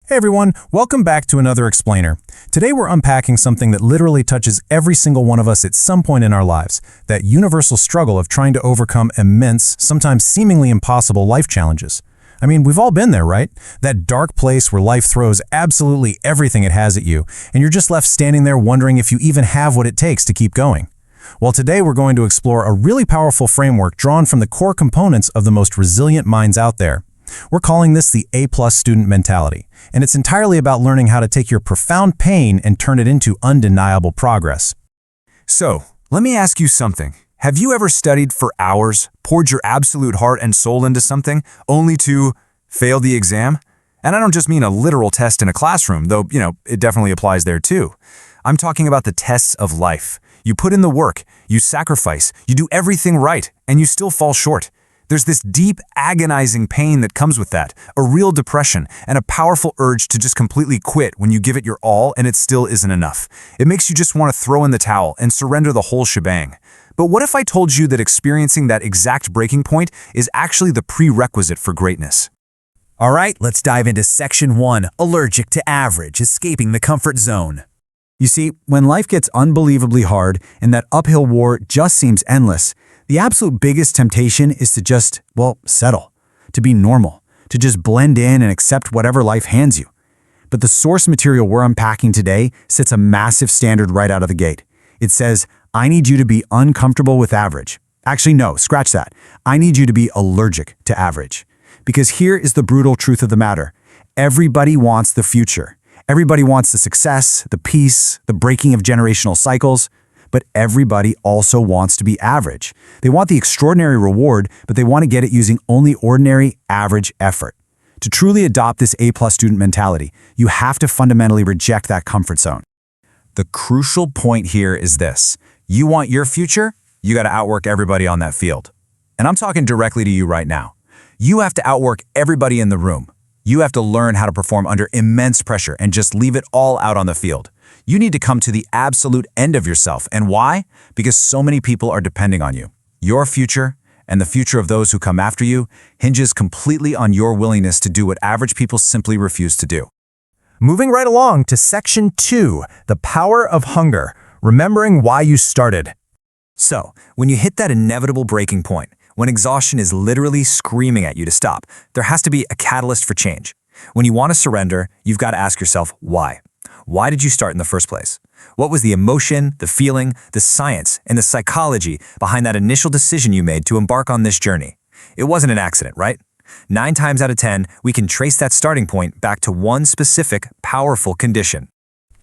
Hey everyone, welcome back to another Explainer. Today we're unpacking something that literally touches every single one of us at some point in our lives, that universal struggle of trying to overcome immense, sometimes seemingly impossible life challenges. I mean, we've all been there, right? That dark place where life throws absolutely everything it has at you, and you're just left standing there wondering if you even have what it takes to keep going. Well, today we're going to explore a really powerful framework drawn from the core components of the most resilient minds out there. We're calling this the A+ student mentality, and it's entirely about learning how to take your profound pain and turn it into undeniable progress. So, let me ask you something. Have you ever studied for hours, poured your absolute heart and soul into something, only to fail the exam? And I don't just mean a literal test in a classroom, though, it definitely applies there too. I'm talking about the tests of life. You put in the work, you sacrifice, you do everything right, and you still fall short. There's this deep, agonizing pain that comes with that, a real depression, and a powerful urge to just completely quit when you give it your all and it still isn't enough. It makes you just want to throw in the towel and surrender the whole shebang. But what if I told you that experiencing that exact breaking point is actually the prerequisite for greatness? All right, let's dive into Section 1, Allergic to Average, Escaping the Comfort Zone. You see, when life gets unbelievably hard and that uphill war just seems endless, the absolute biggest temptation is to just, settle, to be normal, to just blend in and accept whatever life hands you. But the source material we're unpacking today sets a massive standard right out of the gate. It says, I need you to be uncomfortable with average. Actually, no, scratch that. I need you to be allergic to average. Because here is the brutal truth of the matter. Everybody wants the future. Everybody wants the success, the peace, the breaking of generational cycles. But everybody also wants to be average. They want the extraordinary reward, but they want to get it using only ordinary, average effort. To truly adopt this A+ student mentality, you have to fundamentally reject that comfort zone. The crucial point here is this. You want your future? You got to outwork everybody on that field. And I'm talking directly to you right now. You have to outwork everybody in the room. You have to learn how to perform under immense pressure and just leave it all out on the field. You need to come to the absolute end of yourself. And why? Because so many people are depending on you. Your future and the future of those who come after you hinges completely on your willingness to do what average people simply refuse to do. Moving right along to Section 2, the power of hunger, remembering why you started. So, when you hit that inevitable breaking point, when exhaustion is literally screaming at you to stop, there has to be a catalyst for change. When you want to surrender, you've got to ask yourself, why? Why did you start in the first place? What was the emotion, the feeling, the science, and the psychology behind that initial decision you made to embark on this journey? It wasn't an accident, right? 9 times out of 10, we can trace that starting point back to one specific, powerful condition.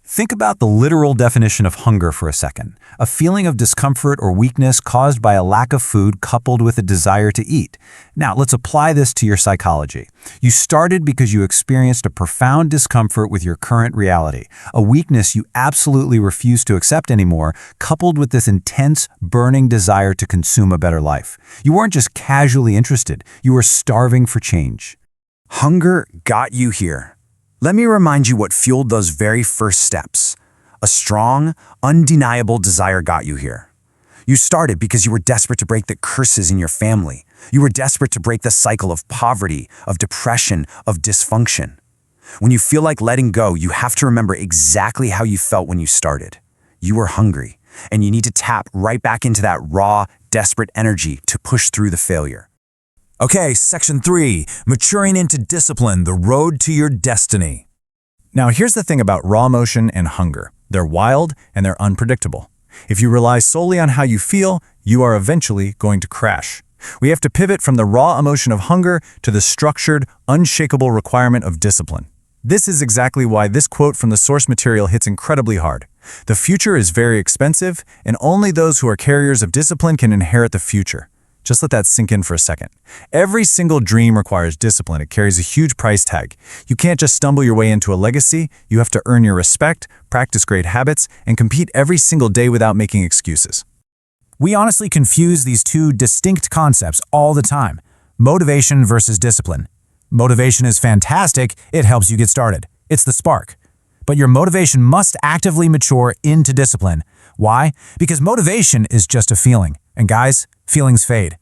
Think about the literal definition of hunger for a second, a feeling of discomfort or weakness caused by a lack of food coupled with a desire to eat. Now, let's apply this to your psychology. You started because you experienced a profound discomfort with your current reality, a weakness you absolutely refuse to accept anymore, coupled with this intense, burning desire to consume a better life. You weren't just casually interested, you were starving for change. Hunger got you here. Let me remind you what fueled those very first steps. A strong, undeniable desire got you here. You started because you were desperate to break the curses in your family. You were desperate to break the cycle of poverty, of depression, of dysfunction. When you feel like letting go, you have to remember exactly how you felt when you started. You were hungry, and you need to tap right back into that raw, desperate energy to push through the failure. Okay, Section 3, Maturing into Discipline, the Road to Your Destiny. Now, here's the thing about raw emotion and hunger. They're wild and they're unpredictable. If you rely solely on how you feel, you are eventually going to crash. We have to pivot from the raw emotion of hunger to the structured, unshakable requirement of discipline. This is exactly why this quote from the source material hits incredibly hard. The future is very expensive, and only those who are carriers of discipline can inherit the future. Just let that sink in for a second. Every single dream requires discipline. It carries a huge price tag. You can't just stumble your way into a legacy. You have to earn your respect, practice great habits, and compete every single day without making excuses. We honestly confuse these two distinct concepts all the time. Motivation versus discipline. Motivation is fantastic. It helps you get started. It's the spark. But your motivation must actively mature into discipline. Why? Because motivation is just a feeling. And guys, feelings fade.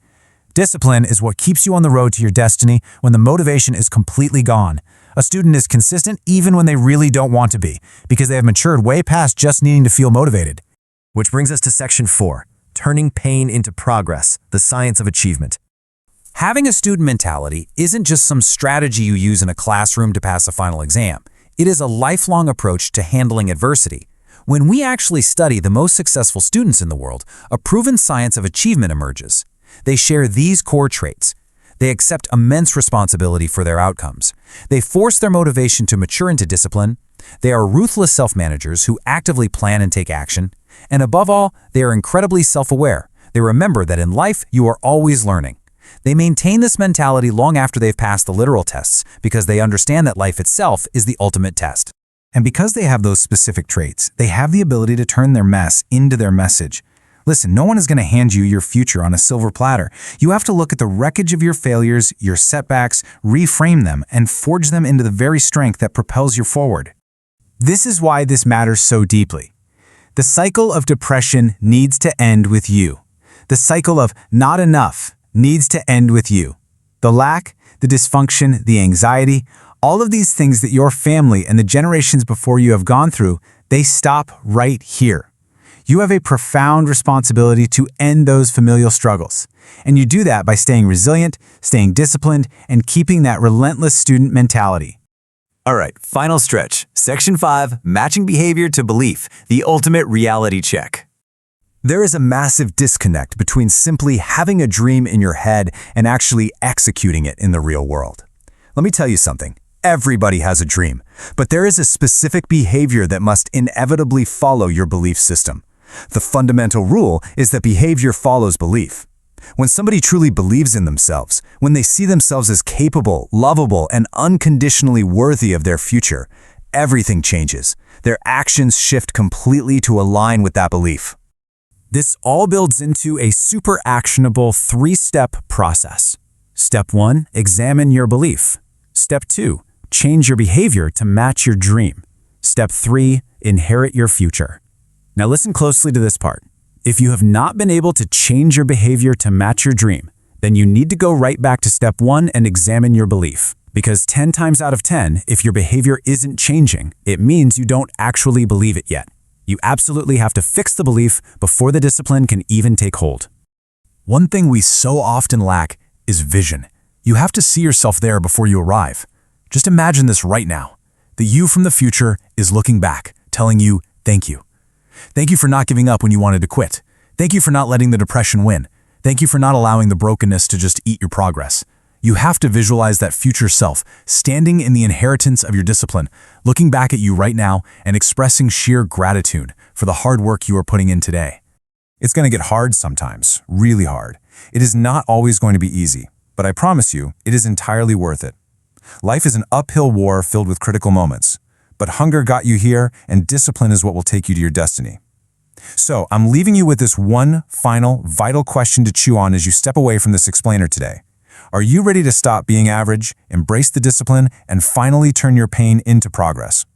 Discipline is what keeps you on the road to your destiny when the motivation is completely gone. A student is consistent even when they really don't want to be, because they have matured way past just needing to feel motivated. Which brings us to Section 4, turning pain into progress, the science of achievement. Having a student mentality isn't just some strategy you use in a classroom to pass a final exam. It is a lifelong approach to handling adversity. When we actually study the most successful students in the world, a proven science of achievement emerges. They share these core traits. They accept immense responsibility for their outcomes. They force their motivation to mature into discipline. They are ruthless self-managers who actively plan and take action. And above all, they are incredibly self-aware. They remember that in life, you are always learning. They maintain this mentality long after they've passed the literal tests because they understand that life itself is the ultimate test. And because they have those specific traits, they have the ability to turn their mess into their message. Listen, no one is going to hand you your future on a silver platter. You have to look at the wreckage of your failures, your setbacks, reframe them, and forge them into the very strength that propels you forward. This is why this matters so deeply. The cycle of depression needs to end with you. The cycle of not enough needs to end with you. The lack, the dysfunction, the anxiety, all of these things that your family and the generations before you have gone through, they stop right here. You have a profound responsibility to end those familial struggles. And you do that by staying resilient, staying disciplined, and keeping that relentless student mentality. All right, final stretch. Section 5, matching behavior to belief, the ultimate reality check. There is a massive disconnect between simply having a dream in your head and actually executing it in the real world. Let me tell you something. Everybody has a dream, but there is a specific behavior that must inevitably follow your belief system. The fundamental rule is that behavior follows belief. When somebody truly believes in themselves, when they see themselves as capable, lovable, and unconditionally worthy of their future, everything changes. Their actions shift completely to align with that belief. This all builds into a super actionable 3-step process. Step 1, examine your belief. Step 2, change your behavior to match your dream. Step 3, inherit your future. Now listen closely to this part. If you have not been able to change your behavior to match your dream, then you need to go right back to step 1 and examine your belief. Because 10 times out of 10, if your behavior isn't changing, it means you don't actually believe it yet. You absolutely have to fix the belief before the discipline can even take hold. One thing we so often lack is vision. You have to see yourself there before you arrive. Just imagine this right now. The you from the future is looking back, telling you, thank you. Thank you for not giving up when you wanted to quit. Thank you for not letting the depression win. Thank you for not allowing the brokenness to just eat your progress. You have to visualize that future self, standing in the inheritance of your discipline, looking back at you right now and expressing sheer gratitude for the hard work you are putting in today. It's going to get hard sometimes, really hard. It is not always going to be easy, but I promise you, it is entirely worth it. Life is an uphill war filled with critical moments, but hunger got you here and discipline is what will take you to your destiny. So I'm leaving you with this one final, vital question to chew on as you step away from this explainer today. Are you ready to stop being average, embrace the discipline, and finally turn your pain into progress?